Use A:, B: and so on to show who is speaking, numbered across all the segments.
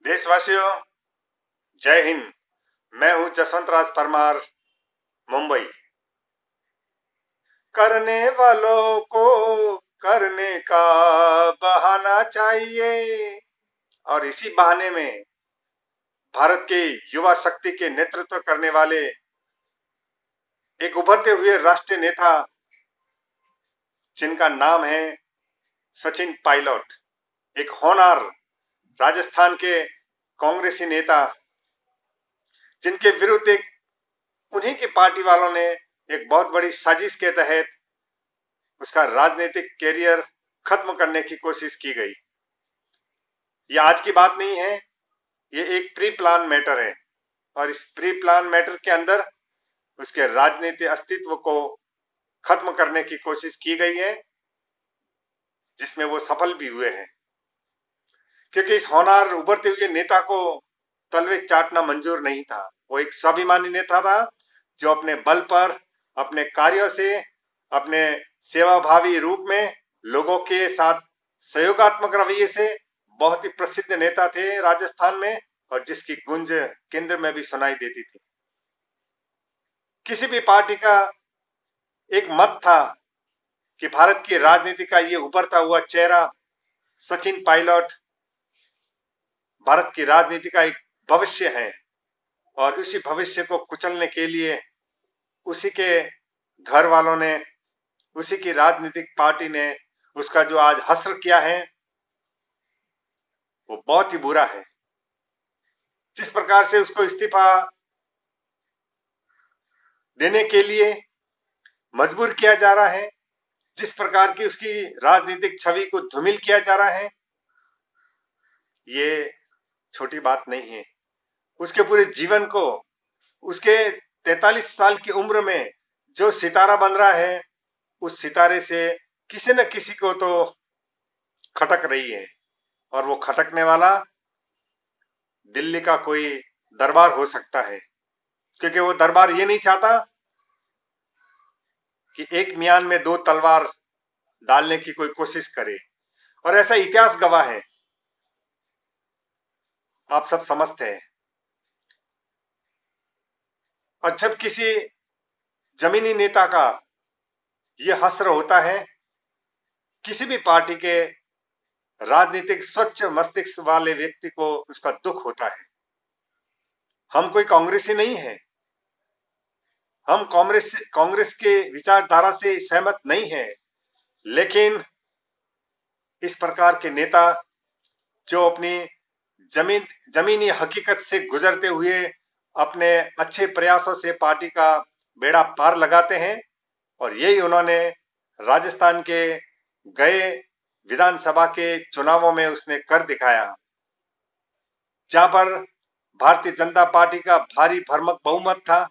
A: देशवासियों, जय हिंद। मैं हूं जसवंत राज परमार, मुंबई। करने वालों को करने का बहाना चाहिए, और इसी बहाने में भारत के युवा शक्ति के नेतृत्व करने वाले एक उभरते हुए राष्ट्रीय नेता, जिनका नाम है सचिन पायलट, एक होनहार राजस्थान के कांग्रेसी नेता, जिनके विरुद्ध उन्हीं की पार्टी वालों ने एक बहुत बड़ी साजिश के तहत उसका राजनीतिक कैरियर खत्म करने की कोशिश की गई। ये आज की बात नहीं है, ये एक प्री प्लान मैटर है, और इस प्री प्लान मैटर के अंदर उसके राजनीतिक अस्तित्व को खत्म करने की कोशिश की गई है, जिसमें वो सफल भी हुए हैं। क्योंकि इस होनहार उभरते हुए नेता को तलवे चाटना मंजूर नहीं था। वो एक स्वाभिमानी नेता था, जो अपने बल पर, अपने कार्यों से, अपने सेवाभावी रूप में लोगों के साथ सहयोगात्मक रवैये से बहुत ही प्रसिद्ध नेता थे राजस्थान में, और जिसकी गूंज केंद्र में भी सुनाई देती थी। किसी भी पार्टी का एक मत था कि भारत की राजनीति का ये उभरता हुआ चेहरा सचिन पायलट भारत की राजनीति का एक भविष्य है, और उसी भविष्य को कुचलने के लिए उसी के घर वालों ने, उसी की राजनीतिक पार्टी ने उसका जो आज हश्र किया है, वो बहुत ही बुरा है। जिस प्रकार से उसको इस्तीफा देने के लिए मजबूर किया जा रहा है, जिस प्रकार की उसकी राजनीतिक छवि को धूमिल किया जा रहा है, ये छोटी बात नहीं है। उसके पूरे जीवन को, उसके 43 साल की उम्र में जो सितारा बन रहा है, उस सितारे से किसी न किसी को तो खटक रही है, और वो खटकने वाला दिल्ली का कोई दरबार हो सकता है। क्योंकि वो दरबार ये नहीं चाहता कि एक म्यान में दो तलवार डालने की कोई कोशिश करे, और ऐसा इतिहास गवाह है, आप सब समझते हैं। और जब किसी जमीनी नेता का ये हश्र होता है, किसी भी पार्टी के राजनीतिक स्वच्छ मस्तिष्क वाले व्यक्ति को उसका दुख होता है। हम कोई कांग्रेसी नहीं है, हम कांग्रेस के विचारधारा से सहमत नहीं है, लेकिन इस प्रकार के नेता जो अपनी जमीनी हकीकत से गुजरते हुए अपने अच्छे प्रयासों से पार्टी का बेड़ा पार लगाते हैं, और यही उन्होंने राजस्थान के गए विधानसभा के चुनावों में उसने कर दिखाया, जहां पर भारतीय जनता पार्टी का भारी भरमक बहुमत था।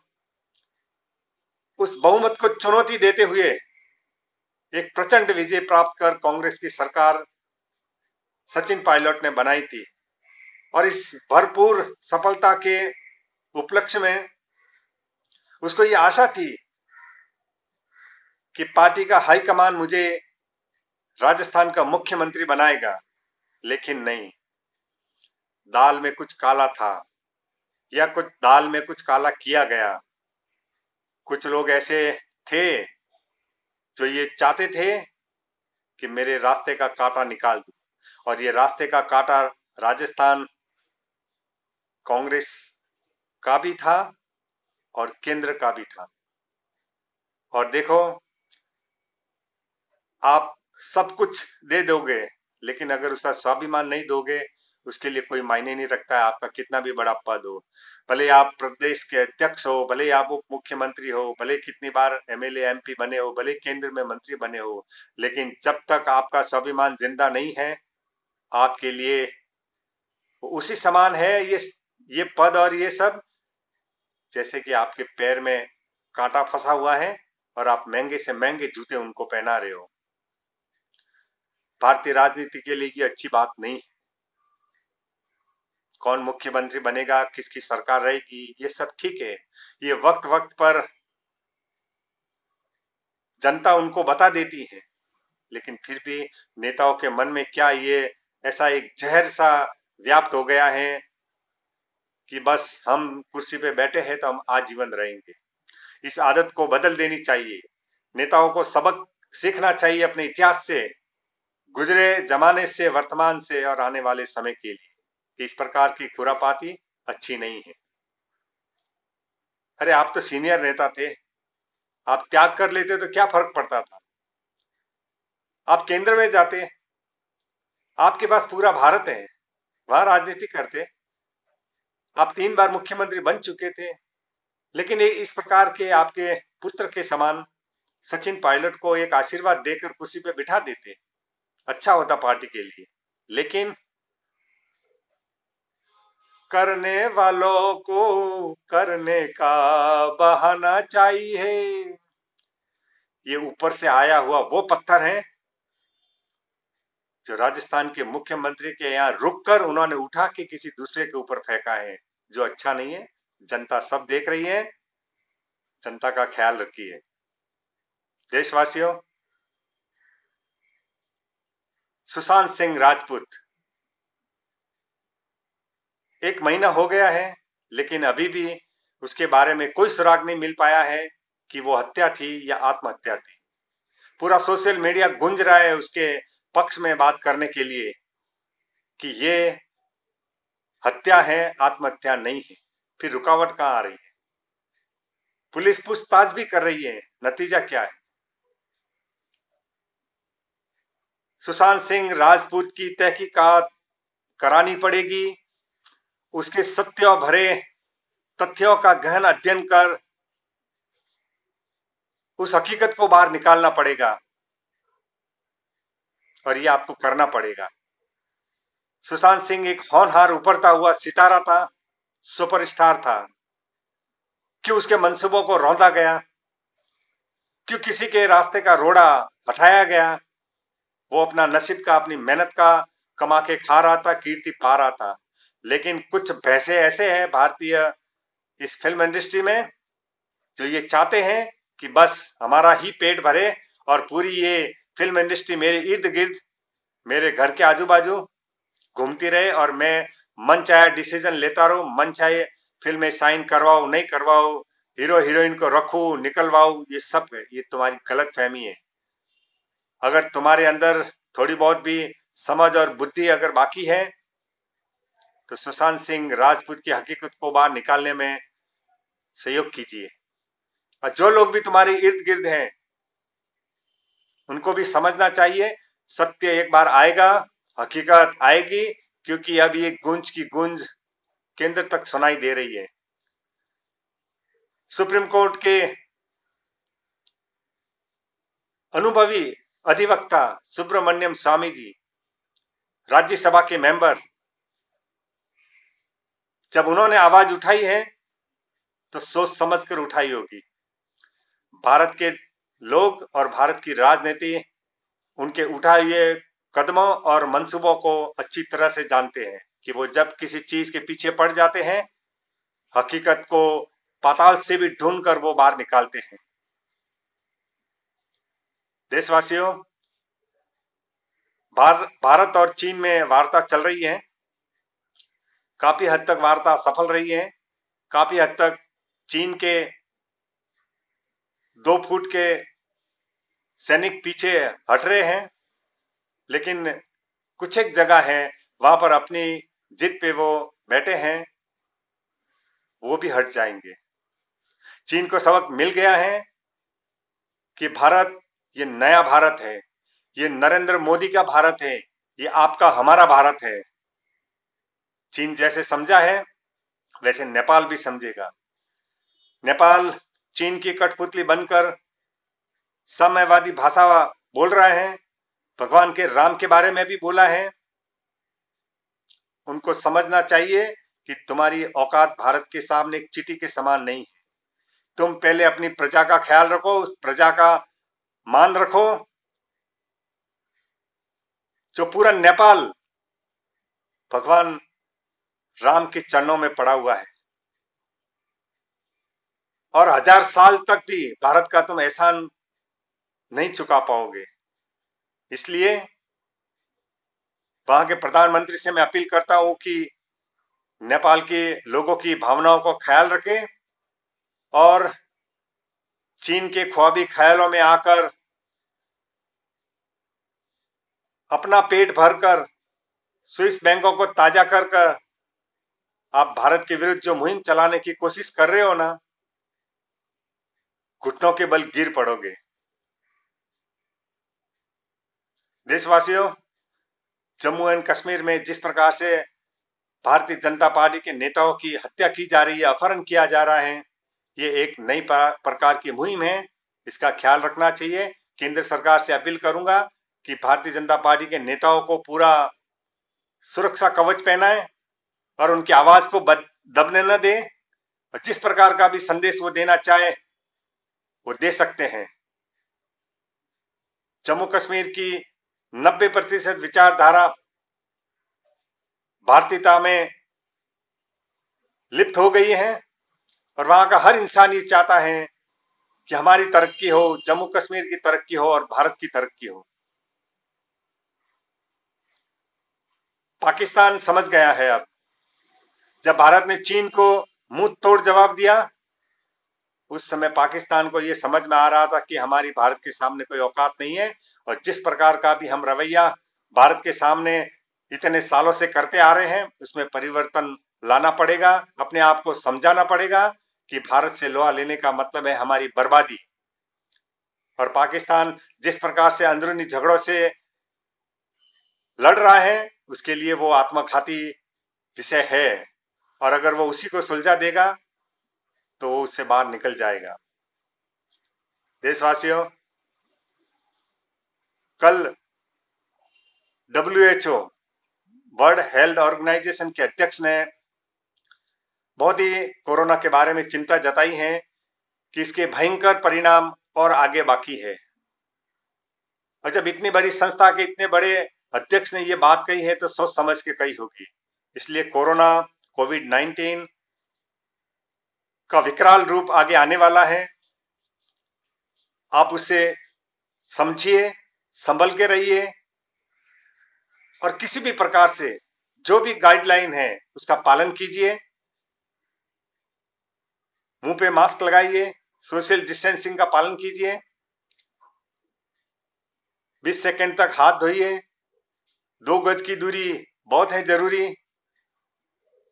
A: उस बहुमत को चुनौती देते हुए एक प्रचंड विजय प्राप्त कर कांग्रेस की सरकार सचिन पायलट ने बनाई थी, और इस भरपूर सफलता के उपलक्ष्य में उसको ये आशा थी कि पार्टी का हाईकमान मुझे राजस्थान का मुख्यमंत्री बनाएगा। लेकिन नहीं, दाल में कुछ काला था, या कुछ दाल में कुछ काला किया गया। कुछ लोग ऐसे थे जो ये चाहते थे कि मेरे रास्ते का कांटा निकाल दो, और ये रास्ते का कांटा राजस्थान कांग्रेस का भी था और केंद्र का भी था। और देखो, आप सब कुछ दे दोगे, लेकिन अगर उसका स्वाभिमान नहीं दोगे, उसके लिए कोई मायने नहीं रखता है आपका कितना भी बड़ा पद हो। भले आप प्रदेश के अध्यक्ष हो, भले आप उप मुख्यमंत्री हो, भले कितनी बार एमएलए एमपी बने हो, भले केंद्र में मंत्री बने हो, लेकिन जब तक आपका स्वाभिमान जिंदा नहीं है, आपके लिए उसी समान है ये पद और ये सब, जैसे कि आपके पैर में कांटा फंसा हुआ है और आप महंगे से महंगे जूते उनको पहना रहे हो। भारतीय राजनीति के लिए ये अच्छी बात नहीं है। कौन मुख्यमंत्री बनेगा, किसकी सरकार रहेगी, ये सब ठीक है, ये वक्त वक्त पर जनता उनको बता देती है। लेकिन फिर भी नेताओं के मन में क्या ये ऐसा एक जहर सा व्याप्त हो गया है कि बस हम कुर्सी पे बैठे हैं तो हम आजीवन रहेंगे। इस आदत को बदल देनी चाहिए। नेताओं को सबक सीखना चाहिए अपने इतिहास से, गुजरे जमाने से, वर्तमान से और आने वाले समय के लिए, कि इस प्रकार की खुरापाती अच्छी नहीं है। अरे आप तो सीनियर नेता थे, आप त्याग कर लेते तो क्या फर्क पड़ता था? आप केंद्र में जाते, आपके पास पूरा भारत है, वहां राजनीति करते। आप 3 बार मुख्यमंत्री बन चुके थे, लेकिन ये इस प्रकार के आपके पुत्र के समान सचिन पायलट को एक आशीर्वाद देकर कुर्सी पे बिठा देते, अच्छा होता पार्टी के लिए। लेकिन करने वालों को करने का बहाना चाहिए। ये ऊपर से आया हुआ वो पत्थर है जो राजस्थान के मुख्यमंत्री के यहाँ रुककर उन्होंने उठा के किसी दूसरे के ऊपर फेंका है, जो अच्छा नहीं है। जनता सब देख रही है, जनता का ख्याल रखिए। देशवासियों, सुशांत सिंह राजपूत, 1 महीना हो गया है, लेकिन अभी भी उसके बारे में कोई सुराग नहीं मिल पाया है कि वो हत्या थी या आत्महत्या थी। पूरा सोशल मीडिया गूंज रहा है उसके पक्ष में बात करने के लिए कि ये हत्या है, आत्महत्या नहीं है। फिर रुकावट कहां आ रही है? पुलिस पूछताछ भी कर रही है, नतीजा क्या है? सुशांत सिंह राजपूत की तहकीकात करानी पड़ेगी, उसके सत्य भरे तथ्यों का गहन अध्ययन कर उस हकीकत को बाहर निकालना पड़ेगा, और ये आपको करना पड़ेगा। सुशांत सिंह एक होनहार उभरता हुआ सितारा था, सुपरस्टार था। क्यों उसके मंसूबों को रौंदा गया? क्यों किसी के रास्ते का रोड़ा हटाया गया? वो अपना नसीब का, अपनी मेहनत का कमा के खा रहा था, कीर्ति पा रहा था। लेकिन कुछ पैसे ऐसे हैं भारतीय इस फिल्म इंडस्ट्री में, जो ये चाहते हैं कि बस हमारा ही पेट भरे और पूरी ये फिल्म इंडस्ट्री मेरे इर्द गिर्द, मेरे घर के आजू बाजू घूमती रहे और मैं मन चाहे डिसीजन लेता रहूं, मन चाहे फिल्में साइन करवाओ नहीं करवाओ, हीरो हीरोइन को रखूं निकलवाऊं। ये सब है, ये तुम्हारी गलत फहमी है। अगर तुम्हारे अंदर थोड़ी बहुत भी समझ और बुद्धि अगर बाकी है, तो सुशांत सिंह राजपूत की हकीकत को बाहर निकालने में सहयोग कीजिए। और जो लोग भी तुम्हारे इर्द गिर्द हैं, उनको भी समझना चाहिए, सत्य एक बार आएगा, हकीकत आएगी, क्योंकि अब ये गूंज की गूंज केंद्र तक सुनाई दे रही है। सुप्रीम कोर्ट के अनुभवी अधिवक्ता सुब्रमण्यम स्वामी जी, राज्यसभा के मेंबर, जब उन्होंने आवाज उठाई है तो सोच समझकर उठाई होगी। भारत के लोग और भारत की राजनीति उनके उठाए हुए कदमों और मंसूबों को अच्छी तरह से जानते हैं कि वो जब किसी चीज के पीछे पड़ जाते हैं, हकीकत को पाताल से भी ढूंढकर वो बाहर निकालते हैं। देशवासियों, भारत और चीन में वार्ता चल रही है। काफी हद तक वार्ता सफल रही है। काफी हद तक चीन के 2 फुट के सैनिक पीछे हट रहे हैं, लेकिन कुछ एक जगह है वहां पर अपनी जिद पे वो बैठे हैं, वो भी हट जाएंगे। चीन को सबक मिल गया है कि भारत ये नया भारत है, ये नरेंद्र मोदी का भारत है, ये आपका हमारा भारत है। चीन जैसे समझा है वैसे नेपाल भी समझेगा। नेपाल चीन की कठपुतली बनकर साम्यवादी भाषा बोल रहा है, भगवान के राम के बारे में भी बोला है। उनको समझना चाहिए कि तुम्हारी औकात भारत के सामने एक चींटी के समान नहीं है। तुम पहले अपनी प्रजा का ख्याल रखो, उस प्रजा का मान रखो। जो पूरा नेपाल भगवान राम के चरणों में पड़ा हुआ है, और 1000 साल तक भी भारत का तुम एहसान नहीं चुका पाओगे। इसलिए वहां के प्रधानमंत्री से मैं अपील करता हूं कि नेपाल के लोगों की भावनाओं को ख्याल रखें और चीन के ख्वाबी ख्यालों में आकर अपना पेट भरकर स्विस बैंकों को ताजा कर आप भारत के विरुद्ध जो मुहिम चलाने की कोशिश कर रहे हो ना, घुटनों के बल गिर पड़ोगे। देशवासियों, जम्मू एंड कश्मीर में जिस प्रकार से भारतीय जनता पार्टी के नेताओं की हत्या की जा रही है, अपहरण किया जा रहा है, ये एक नई प्रकार की मुहिम है। इसका ख्याल रखना चाहिए। केंद्र सरकार से अपील करूंगा कि भारतीय जनता पार्टी के नेताओं को पूरा सुरक्षा कवच पहनाए और उनकी आवाज को दबने न दे। जिस प्रकार का भी संदेश वो देना चाहे वो दे सकते हैं। जम्मू कश्मीर की 90% विचारधारा भारतीयता में लिप्त हो गई है और वहां का हर इंसान ये चाहता है कि हमारी तरक्की हो, जम्मू कश्मीर की तरक्की हो और भारत की तरक्की हो। पाकिस्तान समझ गया है अब। जब भारत ने चीन को मुंह तोड़ जवाब दिया, उस समय पाकिस्तान को यह समझ में आ रहा था कि हमारी भारत के सामने कोई औकात नहीं है और जिस प्रकार का भी हम रवैया भारत के सामने इतने सालों से करते आ रहे हैं, उसमें परिवर्तन लाना पड़ेगा। अपने आप को समझाना पड़ेगा कि भारत से लोहा लेने का मतलब है हमारी बर्बादी। और पाकिस्तान जिस प्रकार से अंदरूनी झगड़ों से लड़ रहा है, उसके लिए वो आत्मघाती विषय है और अगर वो उसी को सुलझा देगा तो वो उससे बाहर निकल जाएगा। देशवासियों, कल WHO वर्ल्ड हेल्थ ऑर्गेनाइजेशन के अध्यक्ष ने बहुत ही कोरोना के बारे में चिंता जताई है कि इसके भयंकर परिणाम और आगे बाकी है। और जब इतनी बड़ी संस्था के इतने बड़े अध्यक्ष ने ये बात कही है तो सोच समझ के कही होगी। इसलिए कोरोना कोविड-19 का विकराल रूप आगे आने वाला है। आप उसे समझिए, संभल के रहिए और किसी भी प्रकार से जो भी गाइडलाइन है उसका पालन कीजिए। मुंह पे मास्क लगाइए, सोशल डिस्टेंसिंग का पालन कीजिए, 20 सेकंड तक हाथ धोइए, 2 गज की दूरी बहुत है जरूरी,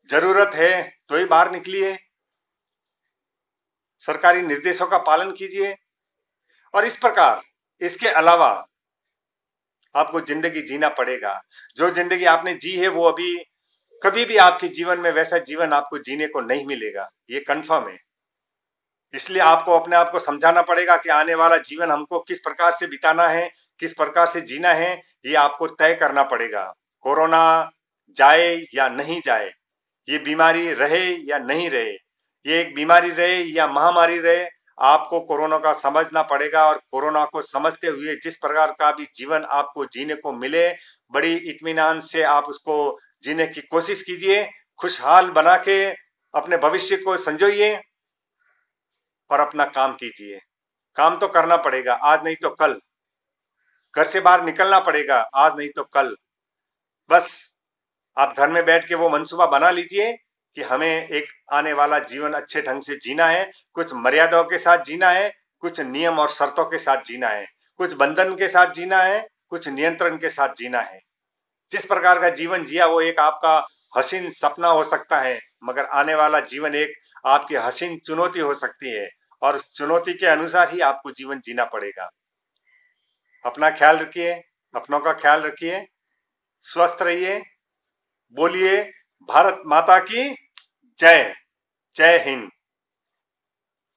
A: जरूरत है तो ही बाहर निकलिए, सरकारी निर्देशों का पालन कीजिए। और इस प्रकार इसके अलावा आपको जिंदगी जीना पड़ेगा। जो जिंदगी आपने जी है वो अभी कभी भी आपके जीवन में वैसा जीवन आपको जीने को नहीं मिलेगा, ये कंफर्म है। इसलिए आपको अपने आप को समझाना पड़ेगा कि आने वाला जीवन हमको किस प्रकार से बिताना है, किस प्रकार से जीना है, ये आपको तय करना पड़ेगा। कोरोना जाए या नहीं जाए, ये बीमारी रहे या नहीं रहे, ये एक बीमारी रहे या महामारी रहे, आपको कोरोना का समझना पड़ेगा और कोरोना को समझते हुए जिस प्रकार का भी जीवन आपको जीने को मिले, बड़ी इत्मीनान से आप उसको जीने की कोशिश कीजिए। खुशहाल बना के अपने भविष्य को संजोइए और अपना काम कीजिए। काम तो करना पड़ेगा, आज नहीं तो कल। घर से बाहर निकलना पड़ेगा, आज नहीं तो कल। बस आप घर में बैठ के वो मंसूबा बना लीजिए कि हमें एक आने वाला जीवन अच्छे ढंग से जीना है, कुछ मर्यादाओं के साथ जीना है, कुछ नियम और शर्तों के साथ जीना है, कुछ बंधन के साथ जीना है, कुछ नियंत्रण के साथ जीना है। जिस प्रकार का जीवन जिया वो एक आपका हसीन सपना हो सकता है, मगर आने वाला जीवन एक आपकी हसीन चुनौती हो सकती है और उस चुनौती के अनुसार ही आपको जीवन जीना पड़ेगा। अपना ख्याल रखिए, अपनों का ख्याल रखिए, स्वस्थ रहिए। बोलिए भारत माता की जय। जय हिंद।